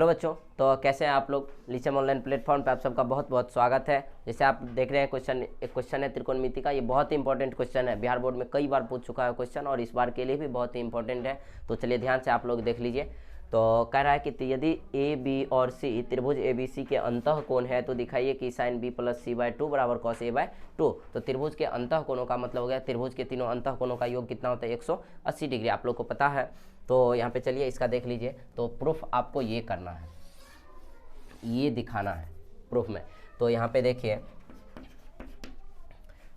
Hello बच्चों, तो कैसे हैं आप लोग। लिचम ऑनलाइन प्लेटफॉर्म पे आप सबका बहुत बहुत स्वागत है। जैसे आप देख रहे हैं एक क्वेश्चन है त्रिकोणमिति का। ये बहुत ही इंपॉर्टेंट क्वेश्चन है, बिहार बोर्ड में कई बार पूछ चुका है क्वेश्चन और इस बार के लिए भी बहुत ही इंपॉर्टेंट है। तो चलिए ध्यान से आप लोग देख लीजिए। तो कह रहा है कि यदि ए बी और सी त्रिभुज ए बी सी के अंतः कोण है तो दिखाइए कि sine B plus C by two बराबर कॉस ए बाय टू। तो त्रिभुज के अंतः कोणों का मतलब हो गया त्रिभुज के तीनों अंतः कोणों का योग कितना होता है 180 डिग्री। आप लोग को पता है। तो यहाँ पे चलिए इसका देख लीजिए। तो प्रूफ आपको ये करना है, ये दिखाना है प्रूफ में। तो यहाँ पे देखिए,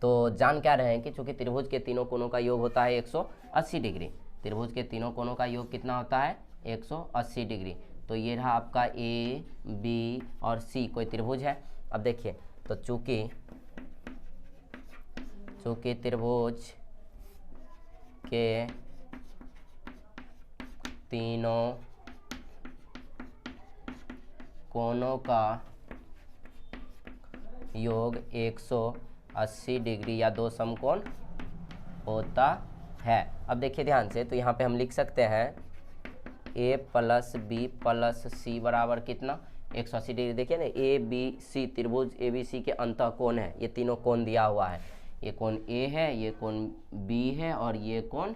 तो जान क्या रहे हैं कि चूंकि त्रिभुज के तीनों कोणों का योग होता है 180 डिग्री। त्रिभुज के तीनों कोणों का योग कितना होता है 180 डिग्री। तो ये रहा आपका ए बी और सी कोई त्रिभुज है। अब देखिए, तो चूंकि त्रिभुज के तीनों कोणों का योग 180 डिग्री या दो समकोण होता है। अब देखिए ध्यान से, तो यहाँ पे हम लिख सकते हैं a प्लस बी प्लस सी बराबर कितना 180 डिग्री। देखिए ना, ए बी सी त्रिभुज ए बी सी के अंतः कोण है। ये तीनों कोण दिया हुआ है। ये कोण ए है, ये कोण बी है और ये कोण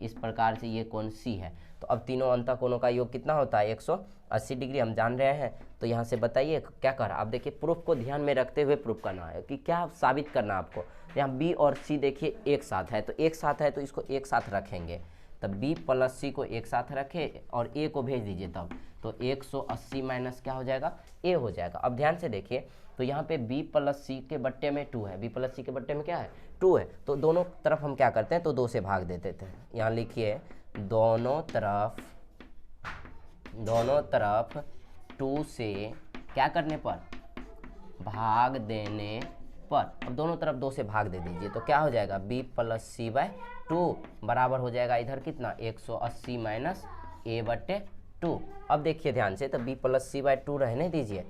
इस प्रकार से ये कोण सी है। तो अब तीनों अंतः कोणों का योग कितना होता है 180 डिग्री, हम जान रहे हैं। तो यहाँ से बताइए क्या कर। आप देखिए प्रूफ को ध्यान में रखते हुए प्रूफ करना है कि क्या साबित करना है आपको। यहाँ बी और सी देखिए एक साथ है, तो एक साथ है तो इसको एक साथ रखेंगे। तब बी प्लस सी को एक साथ रखे और ए को भेज दीजिए तब। तो 180 माइनस क्या हो जाएगा ए हो जाएगा। अब ध्यान से देखिए, तो यहाँ पे b प्लस सी के बट्टे में 2 है, b प्लस सी के बट्टे में क्या है 2 है। तो दोनों तरफ हम क्या करते हैं, तो 2 से भाग देते थे। यहाँ लिखिए दोनों तरफ 2 से क्या करने पर भाग देने पर। अब दोनों तरफ 2 से भाग दे दीजिए तो क्या हो जाएगा b प्लस सी बाय 2 बराबर हो जाएगा इधर कितना 180 माइनस ए बट्टे 2। अब देखिए ध्यान से, तो b प्लस सी बाय 2 रहने दीजिए।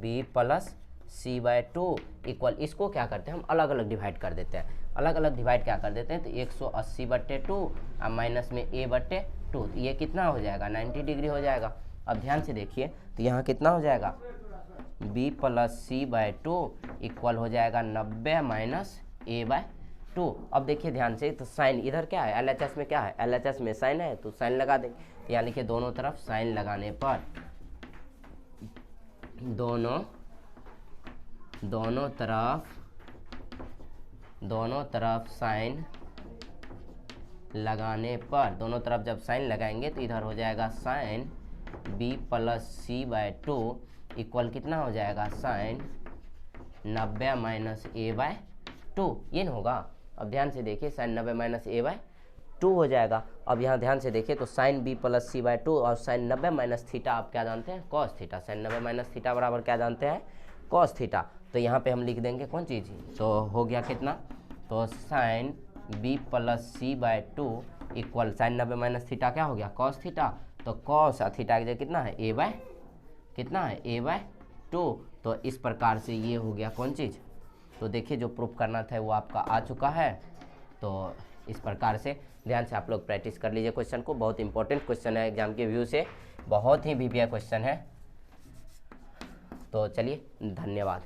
b plus C by 2 equal, इसको क्या करते हैं हम अलग अलग डिवाइड कर देते हैं। अलग अलग डिवाइड क्या कर देते हैं, तो 180 बट्टे 2 और माइनस में a बट्टे 2। तो ये कितना हो जाएगा 90 डिग्री हो जाएगा। अब ध्यान से देखिए, तो यहाँ कितना हो जाएगा b plus C by 2 equal हो जाएगा 90 माइनस a बाय 2। अब देखिए ध्यान से, तो साइन इधर क्या है LHS में क्या है, LHS में साइन है तो साइन लगा देंगे। तो यानी कि दोनों तरफ साइन लगाने पर दोनों तरफ साइन लगाने पर, दोनों तरफ जब साइन लगाएंगे तो इधर हो जाएगा sign b plus C by 2 equal कितना हो जाएगा साइन 90 माइनस ए बाय 2। ये नहीं होगा। अब ध्यान से देखिए, साइन 90 माइनस ए बाय 2 हो जाएगा। अब यहाँ ध्यान से देखिए, तो sine b plus C by 2 और साइन 90 माइनस थीटा आप क्या जानते हैं cos theta. Sine 90 minus theta बराबर क्या जानते हैं कॉस थीटा। तो यहाँ पे हम लिख देंगे कौन चीज़, तो हो गया कितना, तो sine b plus C by 2 equal sine 90 minus theta क्या हो गया कॉस थीटा। तो कॉस थीटा की जगह कितना है ए बाय कितना है ए बाय 2। तो इस प्रकार से ये हो गया कौन चीज़। तो देखिए जो प्रूफ करना था वो आपका आ चुका है। तो इस प्रकार से ध्यान से आप लोग प्रैक्टिस कर लीजिए क्वेश्चन को। बहुत इंपॉर्टेंट क्वेश्चन है, एग्जाम के व्यू से बहुत ही वीवीआई क्वेश्चन है। तो चलिए धन्यवाद।